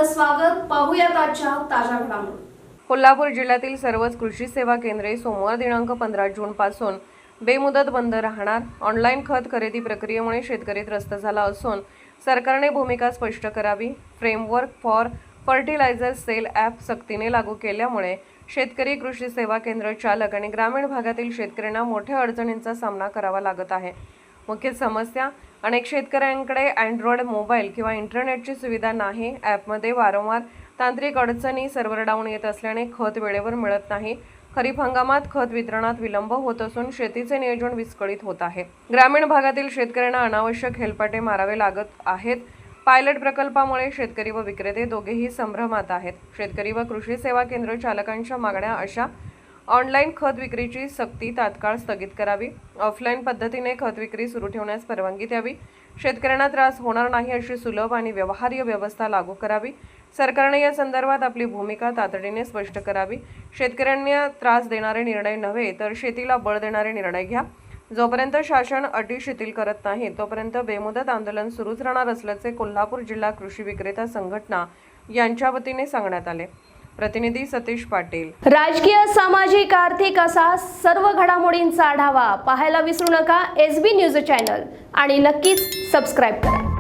आपलं स्वागत. पाहूयात आजच्या ताज्या घडामोडी. कोल्हापूर जिल्ह्यातील सर्वच कृषी सेवा केंद्रे सोमवार दिनांक 15 जून पासून बेमुदत बंद राहणार. ऑनलाईन खत खरेदी प्रक्रियेमुळे शेतकरी त्रस्त झाला असून सरकारने भूमिका स्पष्ट करावी. Framework for fertiliser sale app सक्तीने लागू केल्यामुळे शेतकरी, कृषी सेवा केंद्र चालक आणि ग्रामीण भागातील शेतकऱ्यांना मोठ्या अडचणींचा सामना करावा लागत आहे. मुख्य समस्या, अनेक शेतकऱ्यांकडे अँड्रॉइड मोबाईल किंवा इंटरनेटची सुविधा नाही. ॲपमध्ये वारंवार तांत्रिक अडचणी, सर्व्हर डाऊन येत असल्याने खत वेळेवर मिळत नाही. खरीप हंगामात खत वितरणात विलंब होत असून शेतीचे नियोजन विस्कळीत होत आहे. ग्रामीण भागातील शेतकऱ्यांना अनावश्यक हेलपाटे मारावे लागत आहेत. पायलट प्रकल्पामुळे शेतकरी व विक्रेते दोघेही संभ्रमात आहेत. शेतकरी व कृषी सेवा केंद्र चालकांच्या मागण्या अशा: ऑनलाईन खत विक्रीची सक्ती तात्काळ स्थगित करावी. ऑफलाईन पद्धतीने खत विक्री सुरू ठेवण्यास परवानगी द्यावी. शेतकऱ्यांना त्रास होणार नाही अशी सुलभ आणि व्यवहार्य व्यवस्था लागू करावी. सरकारने या संदर्भात आपली भूमिका तातडीने स्पष्ट करावी. शेतकऱ्यांना त्रास देणारे निर्णय नव्हे तर शेतीला बळ देणारे निर्णय घ्या. जोपर्यंत शासन अटी शिथिल करत नाही तोपर्यंत बेमुदत आंदोलन सुरूच राहणार असल्याचे कोल्हापूर जिल्हा कृषी विक्रेता संघटना यांच्या वतीने सांगण्यात आले. प्रतिनिधी सतीश पाटील. राजकीय, सामाजिक, आर्थिक असा सर्व घडामोडींचा आढावा पाहायला विसरू नका SB न्यूज चॅनल आणि नक्कीच सबस्क्राईब करा.